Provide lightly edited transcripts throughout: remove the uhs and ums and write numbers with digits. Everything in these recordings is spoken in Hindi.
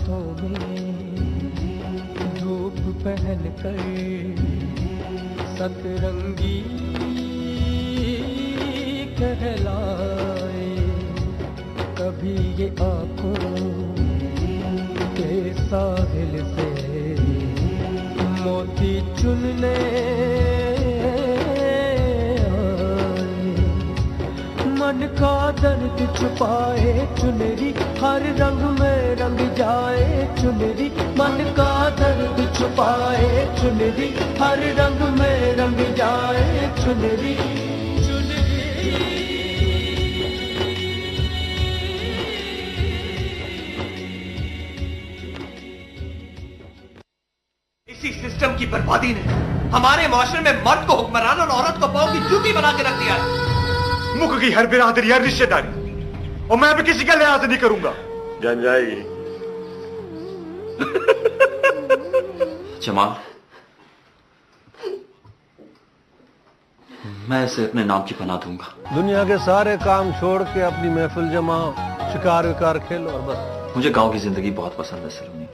हाथों में धूप पहन कर सतरंगी कहलाए, कभी ये आंखों के साहिल से मोती चुनने मन का दर्द छुपाए चुनरी, हर रंग में रंग जाए चुनरी, मन का दर्द छुपाए चुनरी, हर रंग में रंग जाए चुनरी। इसी सिस्टम की बर्बादी ने हमारे माशरे में मर्द को हुक्मरान और औरत को पांव की जूती बना के रख दिया है। मुक गई हर बिरादरी, हर रिश्तेदारी, और मैं भी किसी का लिहाज नहीं करूंगा। जान जाएगी। जमाल, मैं इसे अपने नाम की पनाह दूंगा। दुनिया के सारे काम छोड़ के अपनी महफिल जमाओ, शिकार विकार खेलो और बस। मुझे गांव की जिंदगी बहुत पसंद है सलोनी।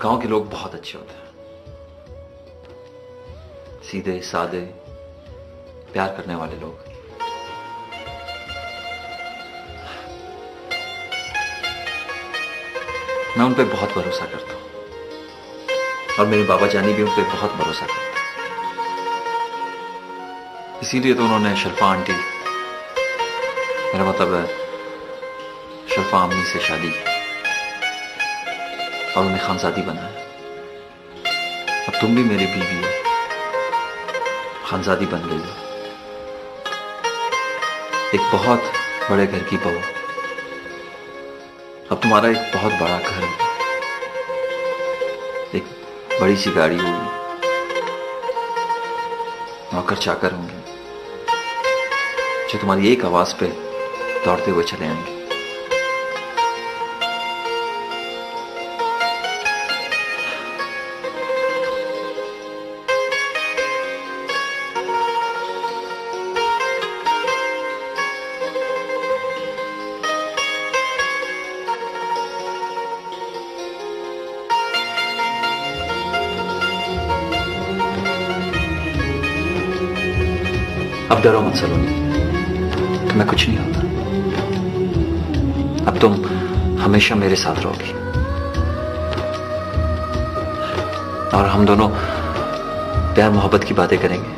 गांव के लोग बहुत अच्छे होते हैं, सीधे सादे प्यार करने वाले लोग। मैं उन पे बहुत भरोसा करता हूं और मेरे बाबा जानी भी उन पे बहुत भरोसा करते हैं। इसीलिए तो उन्होंने शर्फा आंटी, मेरा मतलब है शर्फा अम्मी से शादी की और उन्हें खानजादी बनाया। अब तुम भी मेरी बीवी हो, खानजादी बन गई हो, एक बहुत बड़े घर की बहू। अब तुम्हारा एक बहुत बड़ा घर होगा, एक बड़ी सी गाड़ी होगी, नौकर चाकर होंगे जो तुम्हारी एक आवाज पे दौड़ते हुए चले आएंगे। अब डरो मत सलोनी, तुम्हें कुछ नहीं होता। अब तुम हमेशा मेरे साथ रहोगी और हम दोनों प्यार मोहब्बत की बातें करेंगे।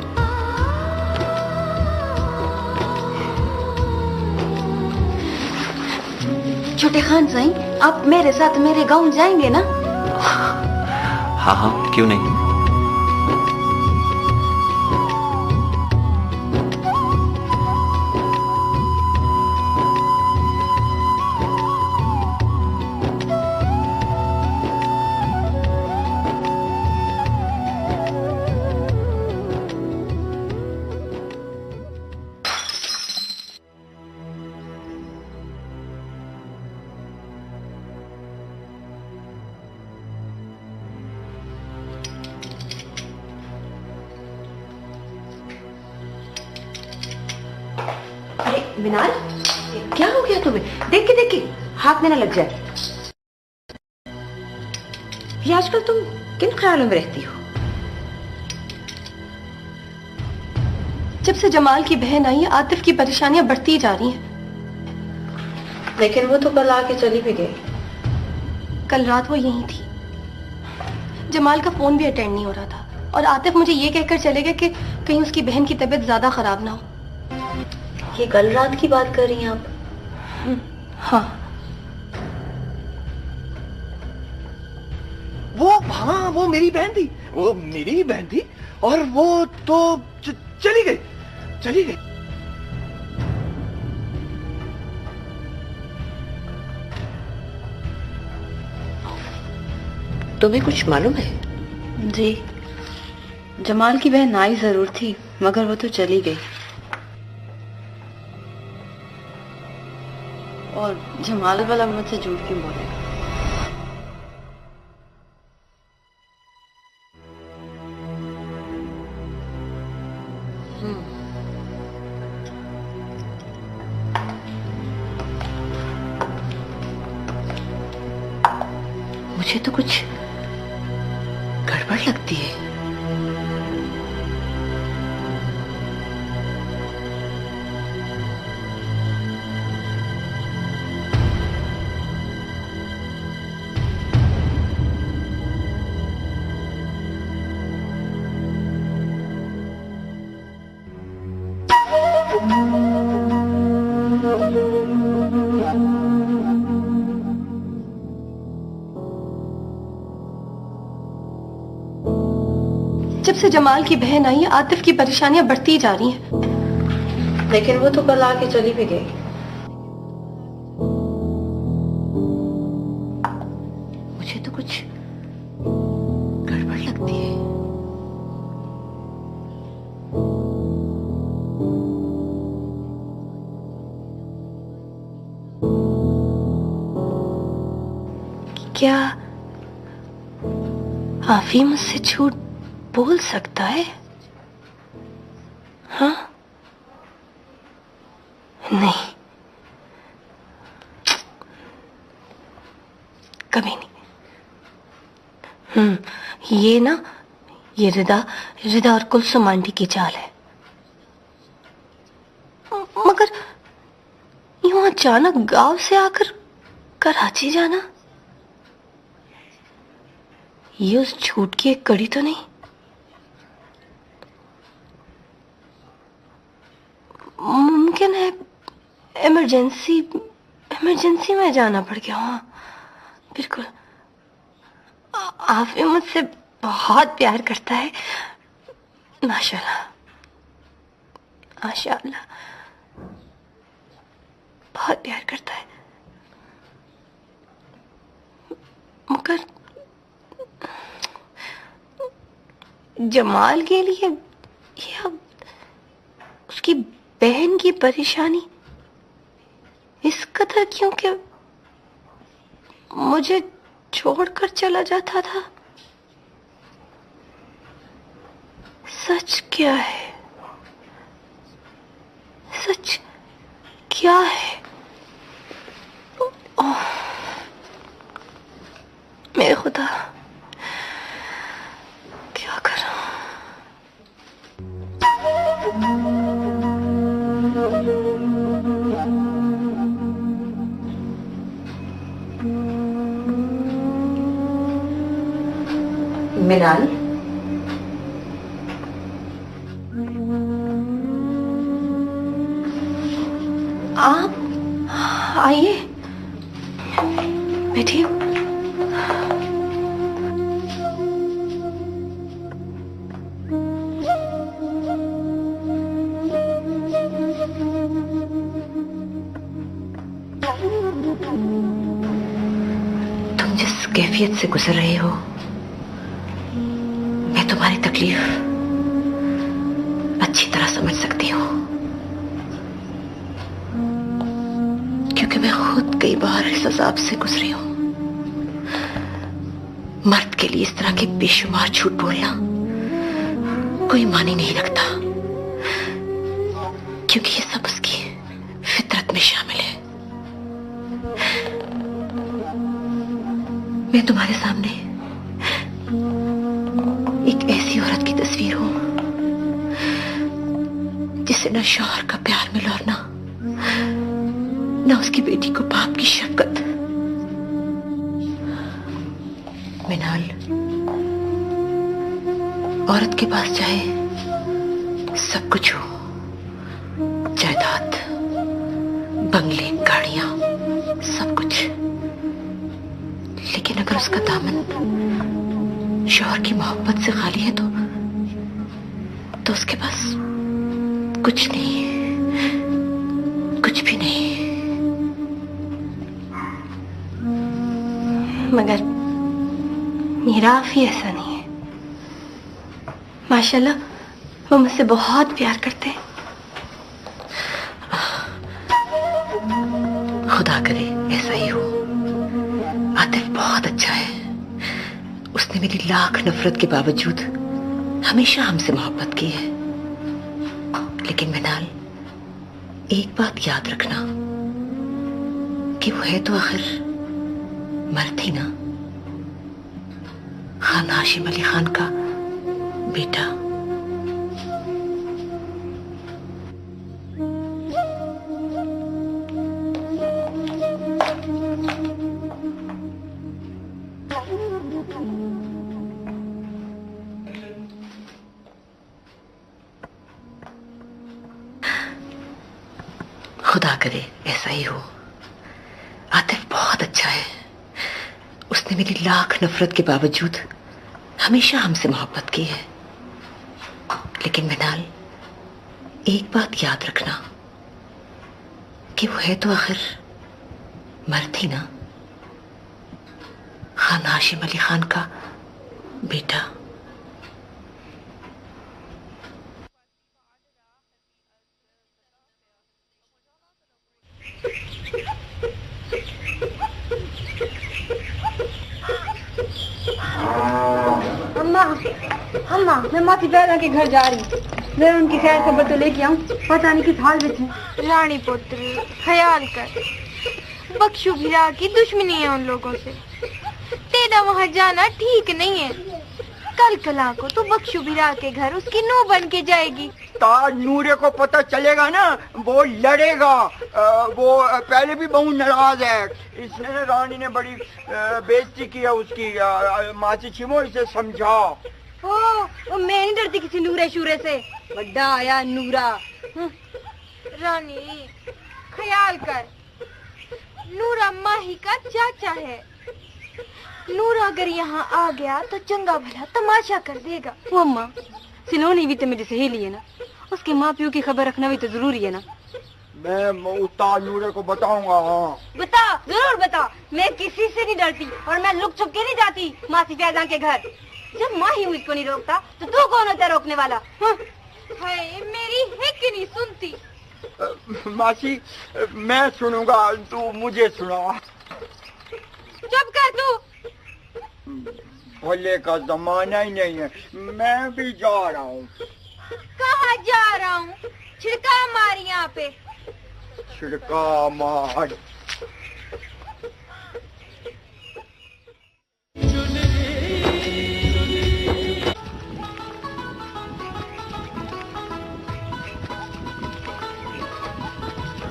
छोटे खान साईं, आप मेरे साथ मेरे गांव जाएंगे ना? हाँ हाँ, क्यों नहीं। मिनाल, क्या हो गया तुम्हें? देख के हाथ में ना लग जाए। ये आजकल तुम किन ख्यालों में रहती हो? जब से जमाल की बहन आई है, आतिफ की परेशानियां बढ़ती जा रही हैं। लेकिन वो तो कल आके चली भी गई। कल रात वो यहीं थी, जमाल का फोन भी अटेंड नहीं हो रहा था और आतिफ मुझे ये कहकर चले गए कि कहीं उसकी बहन की तबीयत ज्यादा खराब ना हो। ये कल रात की बात कर रही हैं आप? हाँ। वो मेरी बहन थी, वो मेरी बहन थी और वो तो चली गई। तुम्हें कुछ मालूम है? जी, जमाल की बहन आई जरूर थी मगर वो तो चली गई। और जमाल वाला मुझसे झूठ क्यों बोलेगा? मुझे तो कुछ गड़बड़ लगती है। जब से जमाल की बहन आई है आतिफ की परेशानियां बढ़ती जा रही हैं। लेकिन वो तो कल आके चली भी गई। मुझे तो कुछ गड़बड़ लगती है। क्या आफी मुझसे झूठ बोल सकता है? हाँ? नहीं, कभी नहीं। ये रिदा और कुलसुम आंटी की चाल है। मगर यूं अचानक गांव से आकर कराची जाना, ये उस झूठ की एक कड़ी तो नहीं? मुमकिन है इमरजेंसी में जाना पड़ गया। हाँ बिल्कुल। आफी मुझसे बहुत प्यार करता है, माशाल्लाह माशाल्लाह, बहुत प्यार करता है। मगर जमाल के लिए ये अब उसकी बहन की परेशानी इस कदर क्यों कि मुझे छोड़कर चला जाता था? सच क्या है? सच क्या है? ओह मेरे खुदा, क्या करूं? मिनाल, आप आइए, बैठिए। तुम जिस कैफियत से गुजर रहे हो, मैं तुम्हारी तकलीफ अच्छी तरह समझ सकती हूँ, क्योंकि मैं खुद कई बार इस अजाब से गुजरी हूं। मर्द के लिए इस तरह के बेशुमार झूठ बोलना कोई मानी नहीं रखता, क्योंकि ये सब उसकी फितरत में शामिल है। मैं तुम्हारे सामने एक ऐसी औरत की तस्वीर हूं जिसे न शौहर का प्यार मिला और न उसकी बेटी को बाप की शफकत। मिनाल, औरत के पास चाहे सब कुछ हो, जायदाद, बंगले, गाड़ियां, सब कुछ, लेकिन अगर उसका दामन शौहर की मोहब्बत से खाली है तो उसके पास कुछ नहीं, कुछ भी नहीं। मगर मेरा आफी ऐसा नहीं है। माशाल्लाह, वो मुझसे बहुत प्यार करते हैं। खुदा करे ऐसा ही हो। आतिफ बहुत अच्छा है। उसने मेरी लाख नफरत के बावजूद हमेशा हमसे मोहब्बत की है। लेकिन मिनाल, एक बात याद रखना कि वो है तो आखिर मर्द ही ना। खान हाशिम अली खान का बेटा। खुदा करे ऐसा ही हो। आतिफ बहुत अच्छा है। उसने मेरी लाख नफरत के बावजूद हमेशा हमसे मोहब्बत की है। लेकिन मिनाल, एक बात याद रखना कि वो है तो आखिर मर्द ही ना, खान हाशिम अली खान का बेटा। अम्मा, मैं मासी बैदा के घर जा रही हूँ। मैं उनकी खैर खबर तो लेके आऊँ, पता नहीं किस हाल में थे। रानी पुत्र, ख्याल कर, बख्शू भिरा की दुश्मनी है उन लोगों से। तेरा वहाँ जाना ठीक नहीं है। कल कला को तो बख्शू भिरा के घर उसकी नूह बन के जाएगी। ताज नूरे को पता चलेगा ना, वो लड़ेगा। वो पहले भी बहुत नाराज है। इसने रानी ने बड़ी बेइज्जती की है उसकी। मासी छिमो, इसे समझा। ओ, मैं नहीं डरती किसी नूरे शूरे से। बड़ा आया नूरा। रानी ख्याल कर, नूरा माही का चाचा है। नूरा अगर यहाँ आ गया तो चंगा भला तमाशा कर देगा। वो अम्मा, सिलोनी भी तो मेरी सहेली है ना, उसके माँ प्यो की खबर रखना भी तो जरूरी है ना। मैं उस्ताद नूरे को बताऊंगा। हाँ बता, जरूर बता। मैं किसी से नहीं डरती और मैं लुक छुप के नहीं जाती मासी फैजान के घर। जब माँ ही मुझको नहीं रोकता तो तू कौन होता है रोकने वाला? हाय, मेरी हिक नहीं सुनती। मासी, मैं सुनूंगा, तू मुझे सुना। चुप कर तू। भोले का जमाना ही नहीं है। मैं भी जा रहा हूँ। कहाँ जा रहा हूँ? छिड़का मार यहाँ पे। छिड़का मार।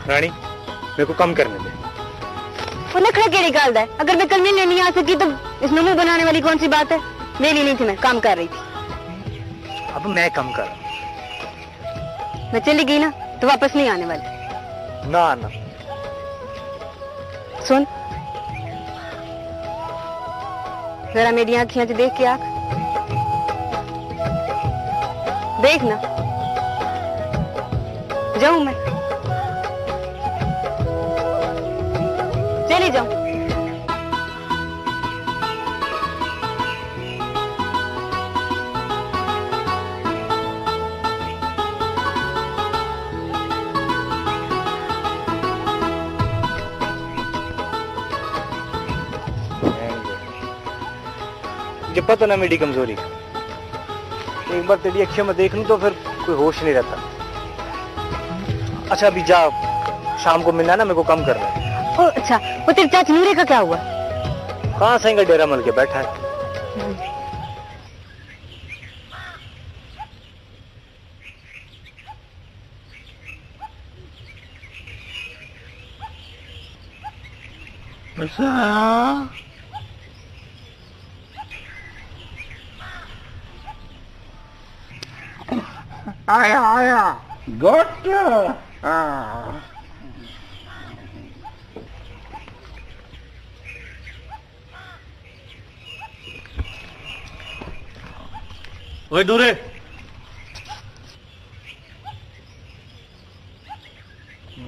रानी, मेरे को कम करने दे। वो नखरा के निकालता है। अगर मैं कल मिलने नहीं आ सकी तो इसमें मुंह बनाने वाली कौन सी बात है? मेरी नहीं थी, मैं काम कर रही थी। अब मैं कम कर रहा हूं। मैं चली गई ना तो वापस नहीं आने वाली। ना ना, सुन जरा मेरी आँखियां से देख के आंख देख ना। जाऊं मैं? चली जाऊं? मुझे पता ना मेरी कमजोरी का। एक बार तेरी अखियों में देख लूं तो फिर कोई होश नहीं रहता। अच्छा अभी जा, शाम को मिलना ना, मेरे को कम करना है। अच्छा, वो तेरे चाचा नूरे का क्या हुआ? कहाँ से डेरा मल के बैठा है। आया आया, गुड। ओए नूरे,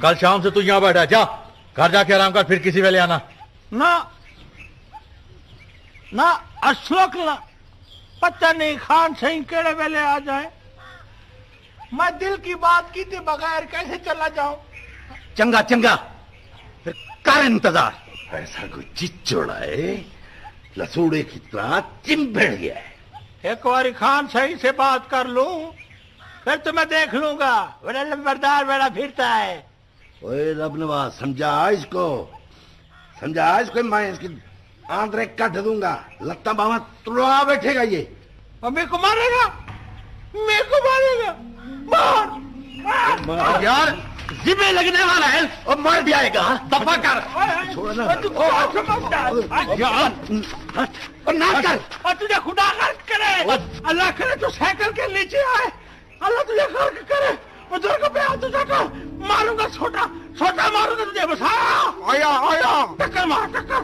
कल शाम से तू यहां बैठा, जा घर जाके आराम कर, फिर किसी वेले आना। ना ना अशोक ना, पता नहीं खान सही केड़े वेले आ जाए। मैं दिल की बात की थी बगैर कैसे चला जाऊं? चंगा चंगा, फिर कर इंतजार। ऐसा कोई चित छोड़ा है, लसूड़े की तरह चिंबड़ गया है। एक बारी खान सही से बात कर लूं, फिर तो मैं देख लूंगा। बड़ा लंबरदार बड़ा फिरता है। ओए रब नवाज, समझा इसको, समझा इसको। मैं इसकी आंध्रे काट दूंगा, लत्ता बाबा तुड़वा बैठेगा ये। और मेरे को मारेगा, मेरे को मारेगा, मार यार जिम्मे लगने वाला है और मर भी आएगा। दफा कर, छोड़ना और ना कर। और तुझे खुदा गर्क करे, अल्लाह करे तो साइकिल के नीचे आए, अल्लाह तुझे गर्क करे, बुजुर्ग पे हाथ उठाकर मारूंगा, छोटा छोटा मारूंगा तुझे। बस आया आया, टक्कर मार टक्कर।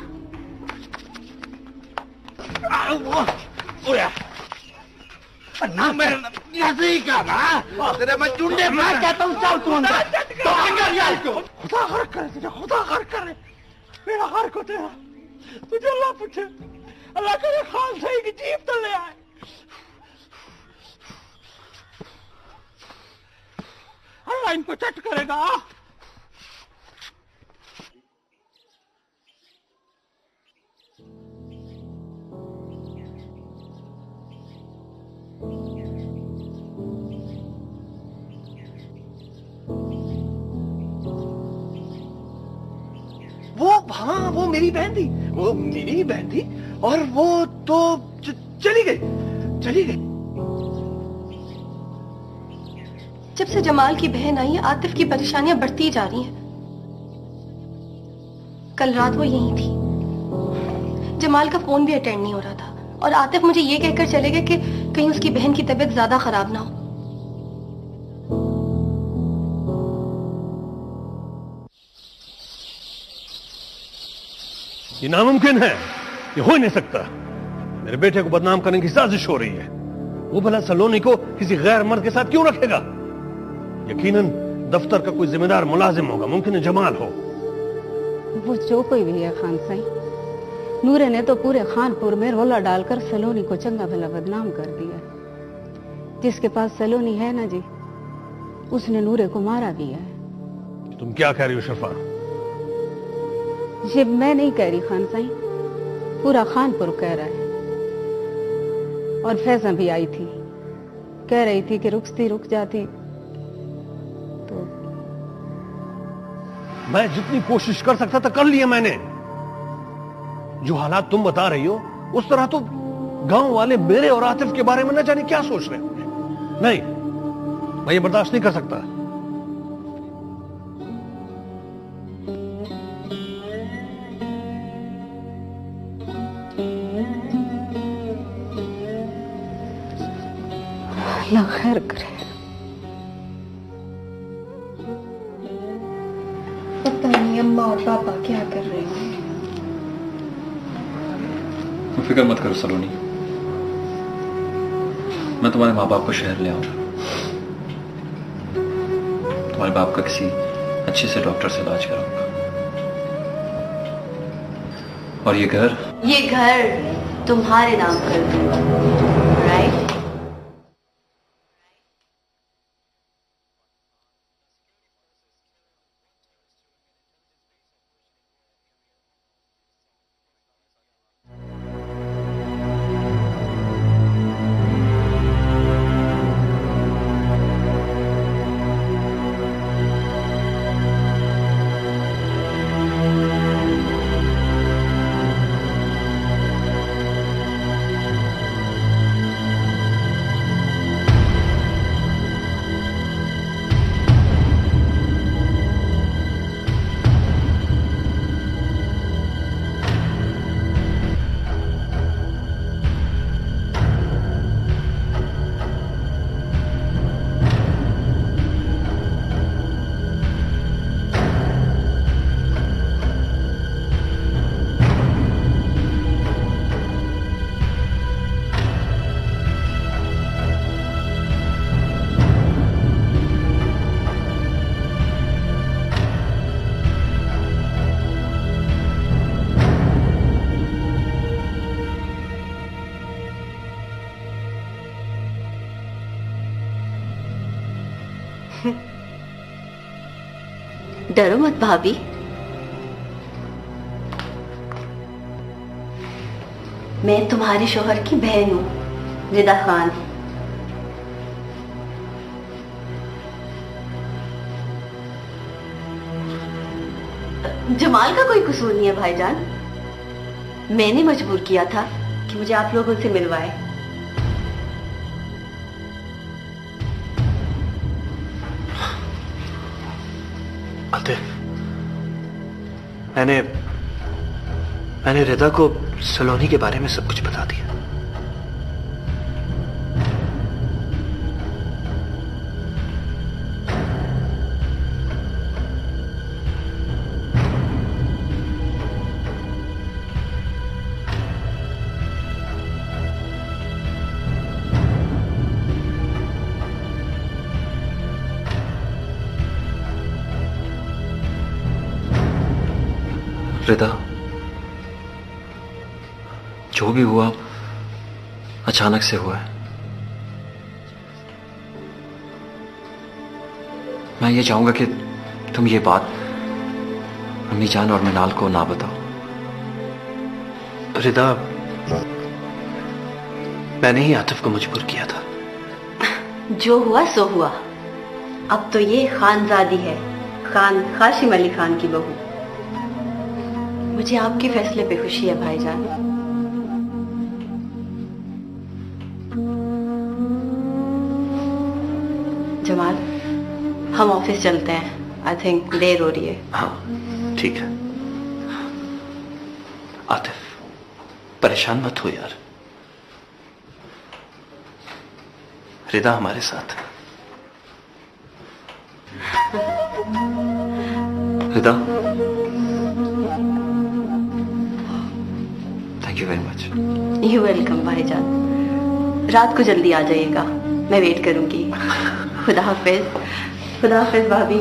ना मेरे नहीं कहा तेरे मैं चुंडे मैं कहता हूँ चल तू अंदर तो अंदर यार को खुदा गर्क करे तुझे, खुदा गर्क करे मेरा हर को तेरा, तुझे अल्लाह पूछे, अल्लाह करे खान सही की जीप तो ले आए। अल्लाह इनको चट करेगा। वो मेरी बहन थी, वो मेरी बहन थी, और वो तो चली गई, चली गई। जब से जमाल की बहन आई है, आतिफ की परेशानियां बढ़ती जा रही हैं। कल रात वो यहीं थी, जमाल का फोन भी अटेंड नहीं हो रहा था, और आतिफ मुझे ये कहकर चले गए कि कहीं उसकी बहन की तबीयत ज्यादा खराब ना हो। ये नामुमकिन है, ये हो ही नहीं सकता। मेरे बेटे को बदनाम करने की साजिश हो रही है। वो भला सलोनी को किसी गैर मर्द के साथ क्यों रखेगा? यकीनन दफ्तर का कोई जिम्मेदार मुलाजिम होगा, मुमकिन है जमाल हो। वो जो कोई भी है खान साईं, नूरे ने तो पूरे खानपुर में रोला डालकर सलोनी को चंगा भला बदनाम कर दिया। जिसके पास सलोनी है ना जी, उसने नूरे को मारा भी है। तुम क्या कह रही हो शफा? ये मैं नहीं कह रही खान साईं, पूरा खानपुर कह रहा है। और फैजा भी आई थी, कह रही थी कि रुकती रुक जाती तो। मैं जितनी कोशिश कर सकता था कर लिया मैंने। जो हालात तुम बता रही हो उस तरह तो गांव वाले मेरे और आतिफ के बारे में न जाने क्या सोच रहे होंगे। नहीं, मैं ये बर्दाश्त नहीं कर सकता। अल्लाह खैर करे। पता नहीं अम्मा और पापा क्या कर रहे हैं। फिक्र मत करो सलोनी, मैं तुम्हारे माँ बाप को शहर ले आऊंगा। तुम्हारे बाप का किसी अच्छे से डॉक्टर से इलाज कराऊंगा। और ये घर तुम्हारे नाम कर दूंगा, राइट? डरो मत भाभी, मैं तुम्हारे शोहर की बहन हूं, रिदा खान। जमाल का कोई कसूर नहीं है भाईजान। मैंने मजबूर किया था कि मुझे आप लोग उनसे मिलवाए। आतिफ, मैंने रिदा को सलोनी के बारे में सब कुछ बता दिया। रिदा, जो भी हुआ अचानक से हुआ है। मैं ये चाहूंगा कि तुम ये बात अम्मी जान और मिनाल को ना बताओ। रिदा, मैंने ही आतिफ को मजबूर किया था। जो हुआ सो हुआ। अब तो ये खानजादी है, खान हाशिम अली खान की बहू। मुझे आपके फैसले पे खुशी है भाईजान। जमाल, हम ऑफिस चलते हैं। आई थिंक देर हो रही है। हाँ ठीक है। आतिफ, परेशान मत हो यार, रिदा हमारे साथ। Rida, thank you very much. You welcome भाईजान। रात को जल्दी आ जाइएगा, मैं वेट करूंगी। खुदा हाफिज। खुदा हाफिज भाभी।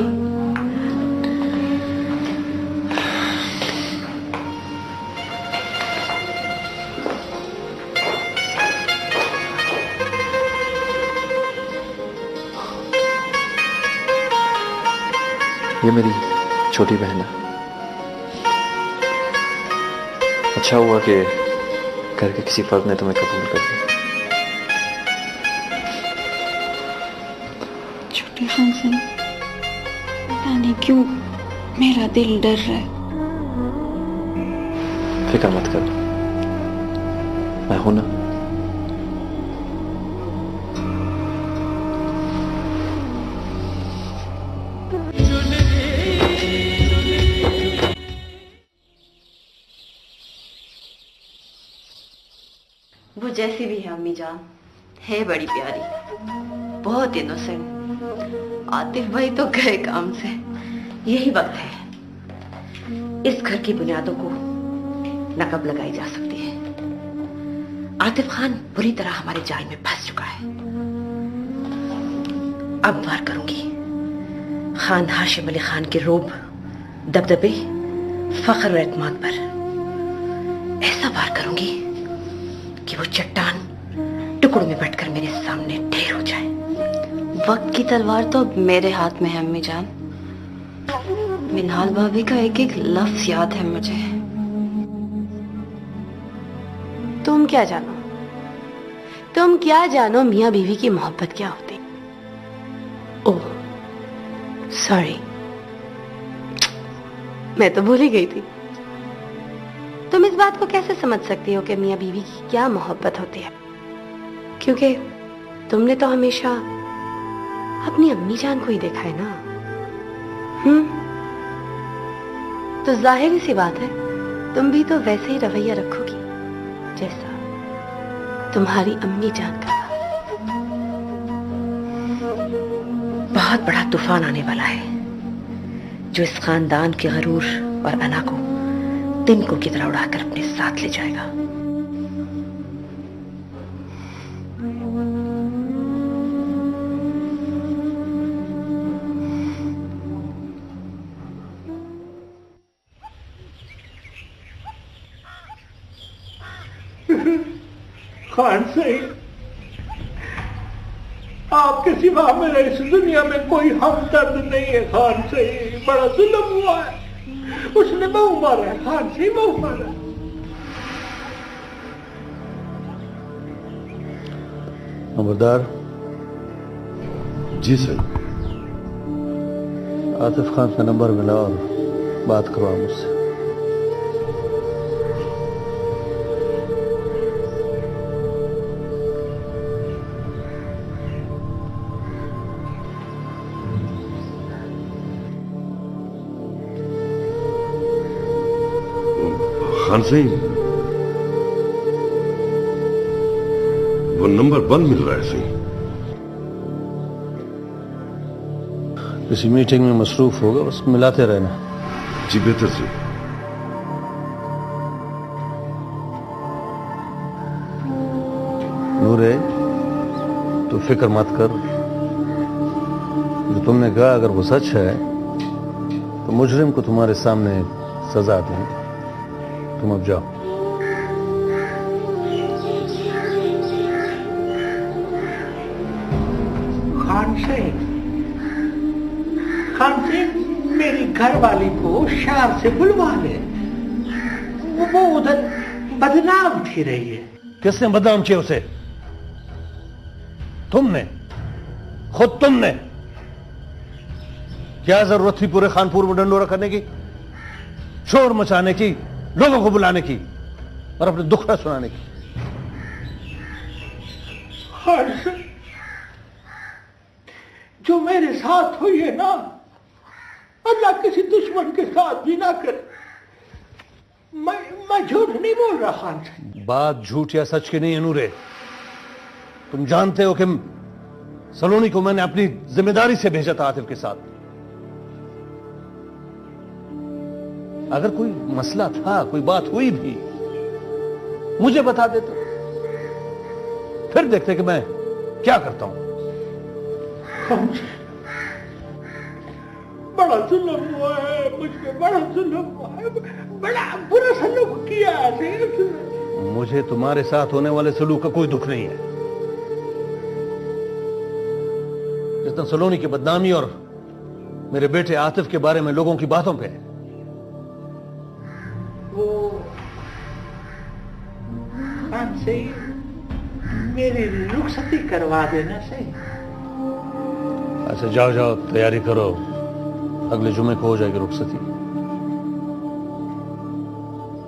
ये मेरी छोटी बहन है। अच्छा हुआ कि घर के किसी फर्द ने तुम्हें कबूल कर लिया। छोटे खान से पता नहीं क्यों मेरा दिल डर रहा है। फिक्र मत कर, मैं हूं ना। वो जैसी भी है अम्मी जान, है बड़ी प्यारी, बहुत इनोसेंट। आतिफ भाई तो गए काम से। यही वक्त है इस घर की बुनियादों को नकब लगाई जा सकती है। आतिफ खान बुरी तरह हमारे जाल में फंस चुका है। अब वार करूंगी खान हाशिम अली खान के रोब, दबदबे, फख्र और एतमाद पर। ऐसा वार करूंगी कि वो चट्टान टुकड़ों में बटकर मेरे सामने ढेर हो जाए। वक्त की तलवार तो मेरे हाथ में है अम्मी जान। मिनाल भाभी का एक एक लफ्ज याद है मुझे। तुम क्या जानो, तुम क्या जानो मियाँ बीवी की मोहब्बत क्या होती। ओह सॉरी, मैं तो भूल ही गई थी। तुम इस बात को कैसे समझ सकती हो कि मियाँ बीवी की क्या मोहब्बत होती है? क्योंकि तुमने तो हमेशा अपनी अम्मी जान को ही देखा है ना। तो जाहिर सी बात है तुम भी तो वैसे ही रवैया रखोगी जैसा तुम्हारी अम्मी जान का। बहुत बड़ा तूफान आने वाला है जो इस खानदान के गरूर और अना को तिनकों की तरह उड़ाकर अपने साथ ले जाएगा। खान सही, आपके सिवा मेरे इस दुनिया में कोई हमदर्द नहीं है। खान सही, बड़ा जुल्म हुआ है। उसने बहू मारा है। खान सही, बहू मारा है। नंबरदार जी सर। आतिफ खान का नंबर मिला और बात करवा मुझसे। खान सिंह, वो नंबर बंद मिल रहा है सही। किसी मीटिंग में मसरूफ होगा, बस मिलाते रहना। जी बेहतर से। नूरे, तो फिक्र मत कर। जो तुमने कहा अगर वो सच है तो मुजरिम को तुम्हारे सामने सजा दूंगा। तुम अब जाओ। खान सिंह, मेरी घरवाली को शहर से बुलवा ले। वो उधर बदनाम थी रही है। किसने बदनाम किया उसे? तुमने, खुद तुमने। क्या जरूरत थी पूरे खानपुर में डंडोरा करने की, शोर मचाने की, लोगों को बुलाने की और अपने दुखड़ा सुनाने की? हर्ष, जो मेरे साथ हुई है ना, अल्लाह किसी दुश्मन के साथ भी ना करे। मैं झूठ नहीं बोल रहा खान सिंह। बात झूठ या सच की नहीं है नूरे। तुम जानते हो कि सलोनी को मैंने अपनी जिम्मेदारी से भेजा था आतिफ के साथ। अगर कोई मसला था, कोई बात हुई भी, मुझे बता देता, फिर देखते कि मैं क्या करता हूं। बड़ा जुल्म हुआ है मुझ पे, बड़ा जुल्म हुआ है, बड़ा बुरा सलूक किया है। मुझे तुम्हारे साथ होने वाले सलूक का कोई दुख नहीं है, जितना सलोनी की बदनामी और मेरे बेटे आतिफ के बारे में लोगों की बातों पे है। वो खान से मेरी रुखसती करवा देना सही। अच्छा जाओ जाओ, तैयारी करो, अगले जुमे को हो जाएगी रुखसती।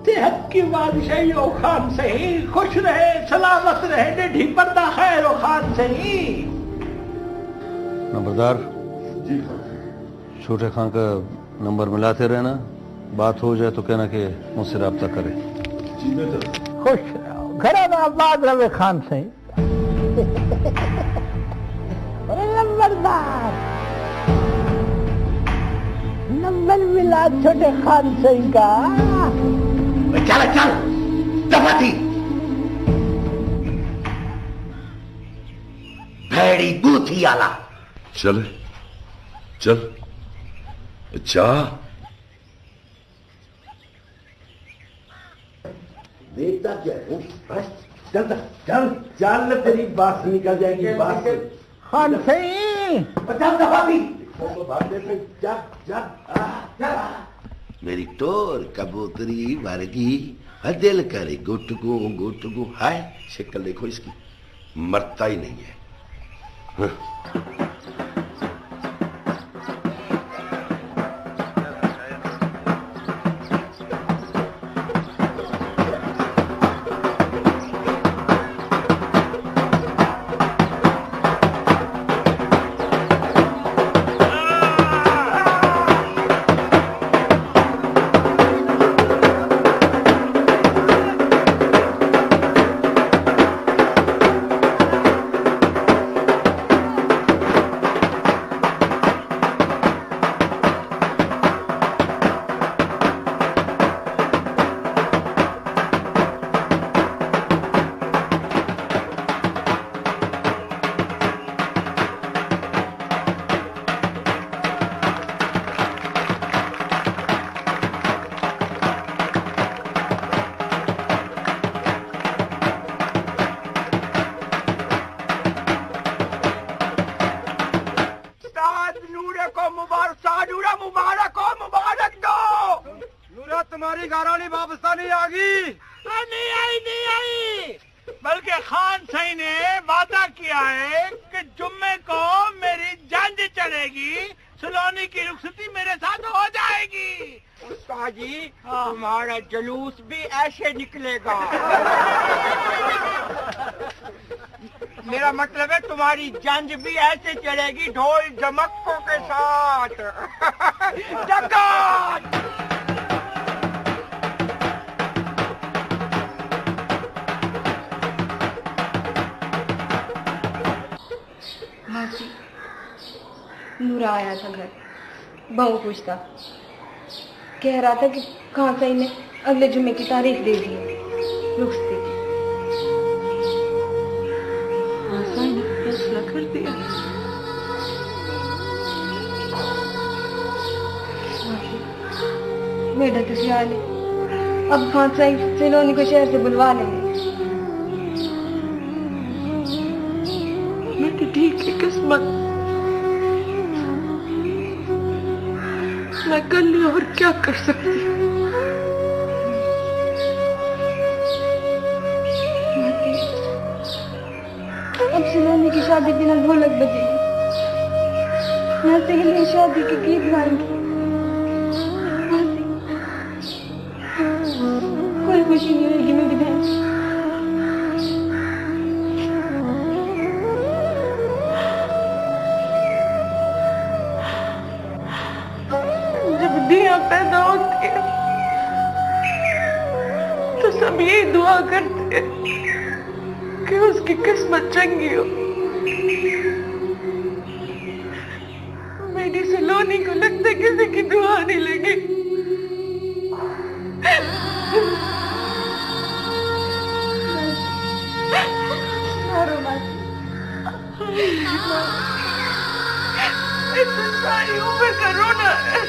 सेहत की बादशाही हो खान सही, खुश रहे, सलामत रहे, निढी पर्दा खैर हो खान सही। नंबरदार जी, छोटे खान का नंबर मिलाते रहना। बात हो जाए तो कहना कि मुझसे राब्ता करे। जी बेहतर। खुश रहो, घर आबाद रहे खान सही। नंबरदार, नंबर मिला छोटे खान सिंह का। चल चल, दफा थी भेड़ी बूथी आला। चले चल, जा। देखता क्या है? चल चल चल, तेरी बात निकल जाएगी। बात खान सिंह, 50 दफा थी। मेरी टोर कबूतरी वर्गी दिल करे गुटगु गुटगु। हाय शक्ल देखो इसकी, मरता ही नहीं है। तुम्हारी घरानी वापस नहीं आ गई? नहीं आई, नहीं आई। बल्कि खान सही ने वादा किया है कि जुम्मे को मेरी जंज चलेगी, सलोनी की रुखसती मेरे साथ हो जाएगी। उस्ताद जी, तुम्हारा जुलूस भी ऐसे निकलेगा। मेरा मतलब है तुम्हारी जंज भी ऐसे चलेगी, ढोल जमक्कों के साथ। नूरा आया था घर, बहू पूछता, कह रहा था कि खान साई ने अगले जुम्मे की तारीख दे दी है रुखसती की। खान साई ने फैसला कर दिया। मेरा तो ख्याल है अब खान साई सलोनी को शहर से बुलवा लेंगे। मेरी ठीक है किस्मत, मैं कर ली और क्या कर सकती हूँ। अब सलोनी की शादी बिना ढोलक बजेगी, न सहेली शादी के गीत गाएंगी, कोई खुशी नहीं रहेगी मेरी बहन। जब दिया पैदा होती है तो सब यही दुआ करते हैं कि उसकी किस्मत चंगी हो। मेरी सलोनी को लगता किसी की दुआ नहीं लगी। इतनी सारी उम्र का रोना है।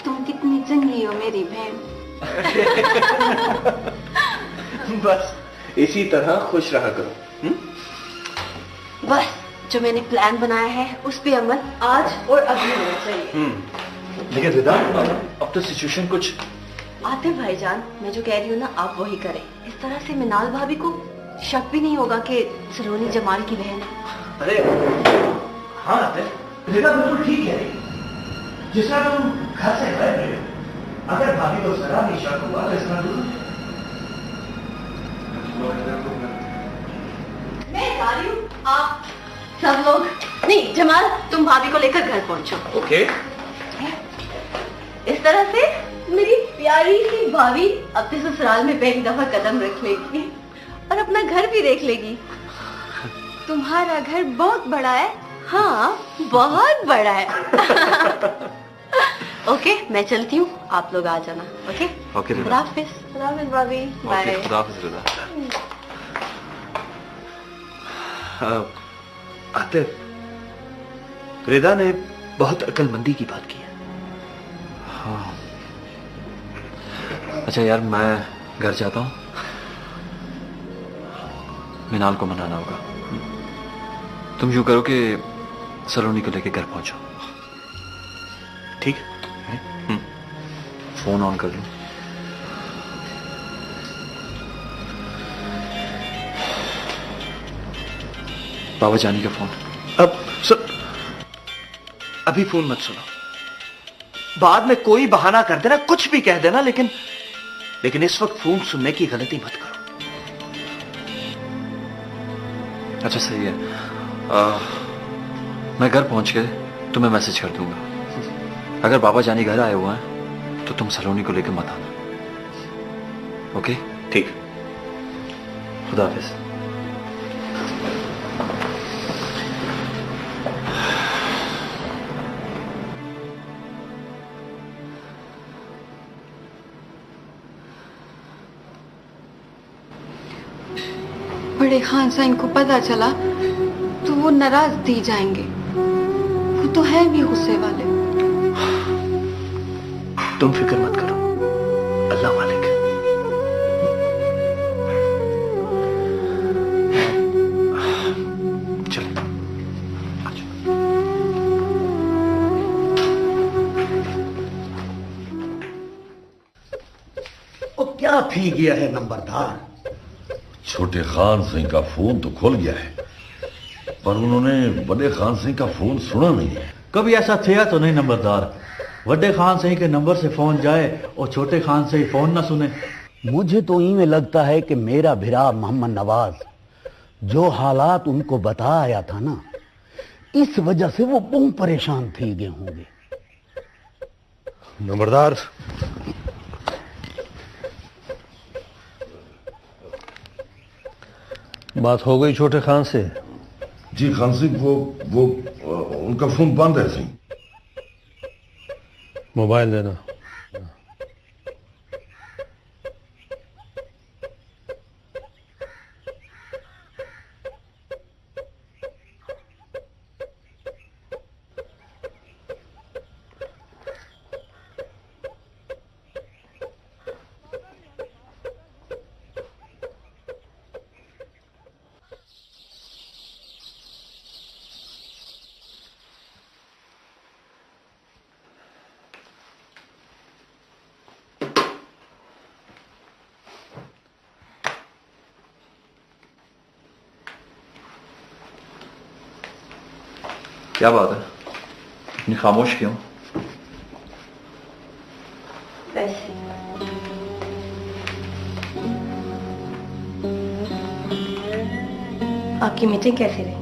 तुम कितनी चंगी हो मेरी बहन। बस इसी तरह खुश रहा करो। बस जो मैंने प्लान बनाया है उस पे अमल आज और अभी होना चाहिए। लेकिन रिदा, अब तो सिचुएशन कुछ। आतिफ भाईजान, मैं जो कह रही हूँ ना आप वही करें। इस तरह से मिनाल भाभी को शक भी नहीं होगा कि सलोनी जमाल की बहन है। अरे हाँ आतिफ, रिदा बिल्कुल ठीक कह रही है। जिस तरह तुम घर से गायब रहे हो, अगर भाभी को जरा भी शक हुआ तो इसका मैं जा रही हूँ, आप सब लोग नहीं, जमाल तुम भाभी को लेकर घर पहुंचो। ओके। इस तरह से मेरी प्यारी सी भाभी अपने ससुराल में पहली दफा कदम रख लेगी और अपना घर भी देख लेगी। तुम्हारा घर बहुत बड़ा है। हाँ बहुत बड़ा है। ओके मैं चलती हूँ, आप लोग आ जाना। ओके ओके खुदा हाफिज। खुदा हाफिज भाभी, बाय। खुदा हाफिज रिदा। आतिफ, रिदा ने बहुत अक्लमंदी की बात की है। हाँ अच्छा यार, मैं घर जाता हूँ, मिनाल को मनाना होगा। तुम यूं करो कि सलोनी को लेके घर पहुंचो। ठीक है। फोन ऑन कर लूं। बाबा जानी का फोन। अब अभी फोन मत सुनो, बाद में कोई बहाना कर देना, कुछ भी कह देना, लेकिन इस वक्त फोन सुनने की गलती मत करो। अच्छा सही है, मैं घर पहुंच के तुम्हें मैसेज कर दूंगा। अगर बाबा जानी घर आए हुए हैं तो तुम सलोनी को लेकर मत आना। ओके ठीक। खुदा हाफिज। बड़े खान साइन को पता चला तो वो नाराज दी जाएंगे। वो तो है भी गुस्से वाले। तुम फिक्र मत करो, अल्लाह मालिक है। चलो वो क्या पी गया है नंबरदार? छोटे खान सिंह का फोन तो खुल गया है, पर उन्होंने बड़े खान सिंह का फोन सुना नहीं है। कभी ऐसा थिया तो नहीं नंबरदार, बड़े खान सिंह के नंबर से फोन जाए और छोटे खान से फोन ना सुने। मुझे तो इवें लगता है कि मेरा भिरा मोहम्मद नवाज जो हालात उनको बता आया था ना, इस वजह से वो बहुत परेशान थी गए होंगे। नंबरदार, बात हो गई छोटे खान से? जी खान सिंह, वो उनका फोन बंद है सिंह। मोबाइल देना। क्या बात है, इतनी खामोश क्यों? वैसे आपकी मीटिंग कैसी रही?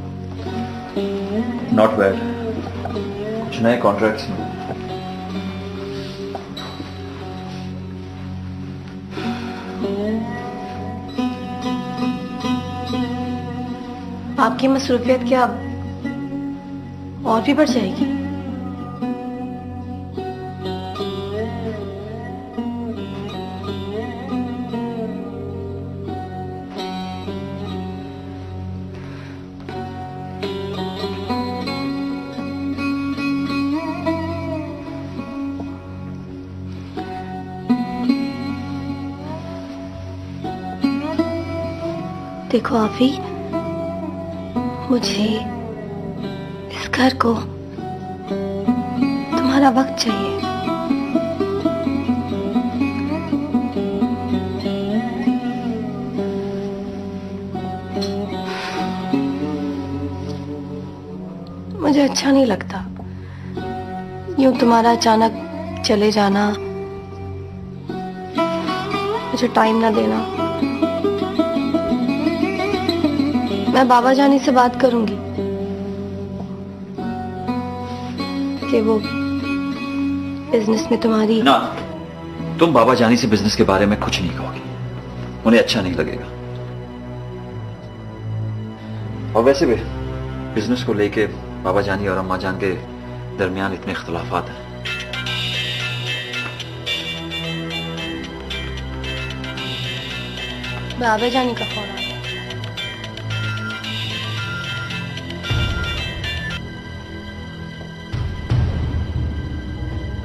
Not bad. कुछ नए कॉन्ट्रैक्ट्स में। आपकी मसरूफियत क्या और भी बढ़ जाएगी? देखो आफी, मुझे इस घर को तुम्हारा वक्त चाहिए। मुझे अच्छा नहीं लगता यूं तुम्हारा अचानक चले जाना, मुझे टाइम ना देना। मैं बाबा जानी से बात करूंगी कि वो बिजनेस में तुम्हारी। ना, तुम बाबा जानी से बिजनेस के बारे में कुछ नहीं कहोगी, उन्हें अच्छा नहीं लगेगा। और वैसे भी बिजनेस को लेके बाबा जानी और अम्मा जान के दरमियान इतने इख्तलाफात हैं। बाबा जानी का फोन आया।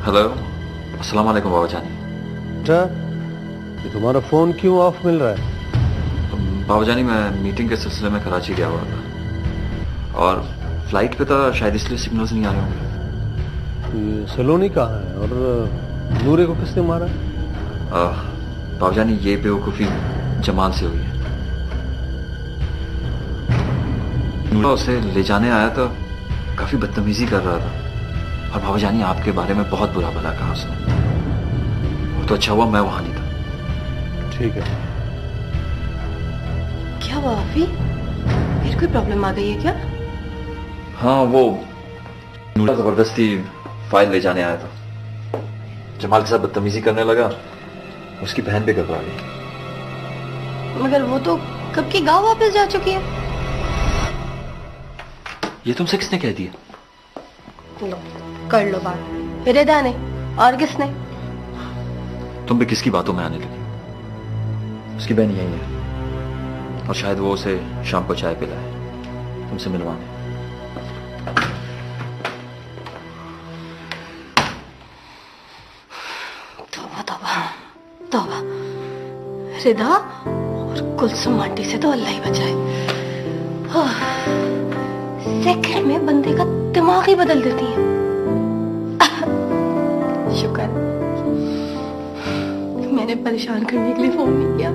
हेलो, अस्सलाम वालेकुम बाबा जानी। अच्छा, ये तुम्हारा फोन क्यों ऑफ मिल रहा है? बाबा जानी, मैं मीटिंग के सिलसिले में कराची गया हुआ था और फ्लाइट पे था, शायद इसलिए सिग्नल्स नहीं आ रहे होंगे। ये सलोनी कहाँ है और नूरे को किसने मारा? बाबा जानी, ये बेवकूफ़ी जमाल से हुई है। नूरा उसे ले जाने आया तो काफी बदतमीजी कर रहा था और बाबा जानी आपके बारे में बहुत बुरा भला कहा उसने। वो तो अच्छा हुआ मैं वहां नहीं था। ठीक है। क्या हुआ आफी, फिर कोई प्रॉब्लम आ गई है क्या? हाँ, वो नूरा जबरदस्ती फाइल ले जाने आया था, जमाल के साथ बदतमीजी करने लगा, उसकी बहन भी घबरा गई। मगर वो तो कब की गांव वापस जा चुकी है। ये तुमसे किसने कह दिया? लो, कर लो बात। रिदा ने, और किसने? तुम भी किसकी बातों में आने लगी? उसकी बहन यही है और शायद वो उसे शाम को चाय पिलाए तुमसे मिलवाने। तौबा तौबा तौबा। रिदा और कुलसुम आंटी से तो अल्लाह ही बचाए। सेकंड में बंदे का दिमाग ही बदल देती है। शुक्र मैंने परेशान करने के लिए फोन नहीं किया।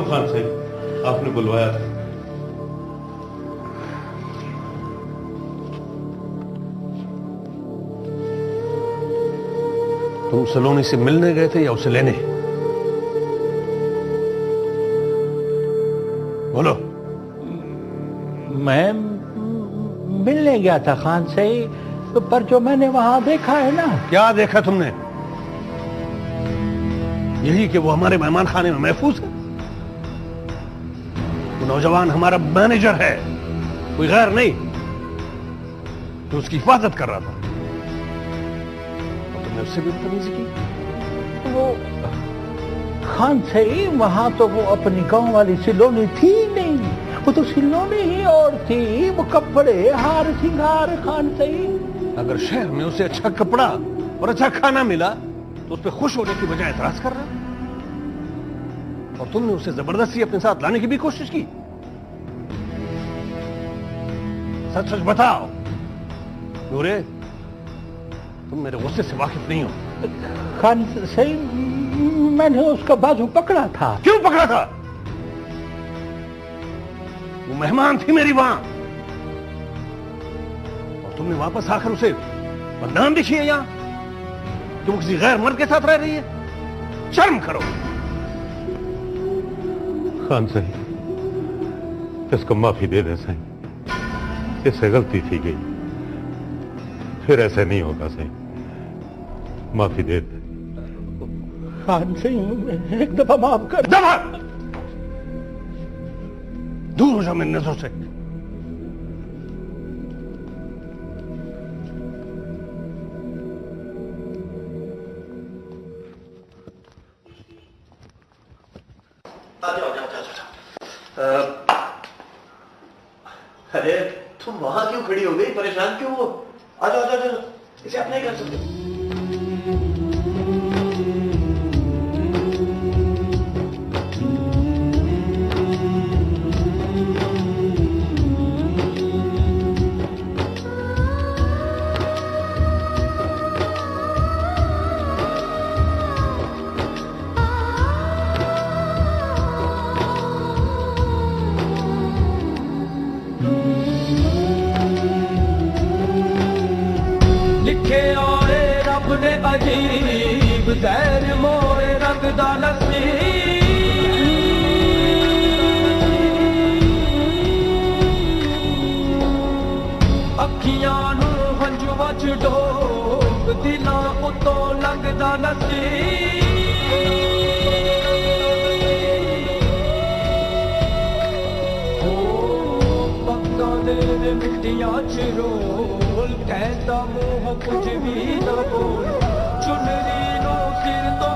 हूं खान साहब, आपने बुलवाया था। तुम सलोनी से मिलने गए थे या उसे लेने? बोलो। मैं मिलने गया था खान से, पर जो मैंने वहां देखा है ना। क्या देखा तुमने? यही कि वो हमारे मेहमान खाने में महफूज है। वो नौजवान हमारा मैनेजर है, कोई गैर नहीं, जो उसकी हिफाजत कर रहा था। और तुमने उससे भी बदतमीजी की। वो खान से वहां तो वो अपनी गांव वाली सिलोनी थी नहीं, वो तो सिलोनी ही और थी। वो कपड़े हार सिंगार खान से। अगर शहर में उसे अच्छा कपड़ा और अच्छा खाना मिला तो उस पर खुश होने की बजाय एतराज कर रहा। और तुमने उसे जबरदस्ती अपने साथ लाने की भी कोशिश की। सच सच बताओ नूरे, तुम मेरे गुस्से से वाकिफ नहीं हो। खान से मैंने उसका बाजू पकड़ा था। क्यों पकड़ा था? वो मेहमान थी मेरी वहां, और तुमने वापस आकर उसे बदनाम भी किया यहां कि वो किसी गैर मर्द के साथ रह रही है। शर्म करो। खान साहब, इसको माफी दे दे साईं, इससे गलती थी गई, फिर ऐसे नहीं होगा साईं, माफी दे दे। खान से एक दफा माफ कर। दफा दूर हो जाओ मेरी नजरों से। अरे तुम वहां क्यों खड़ी हो गई? परेशान क्यों हो? आ जाओ, आ जाओ, इसे आप नहीं कर सकते। अजीब ज़हर मोए रंग दा नसीब, अखियां नू हंजुआ च डोब, दिलां उतों लंघदा नसीब। पक्का दे मिट्टियां च रोल, कहता मुंह कुछ भी ना बोल, चुनरी नो सिर तो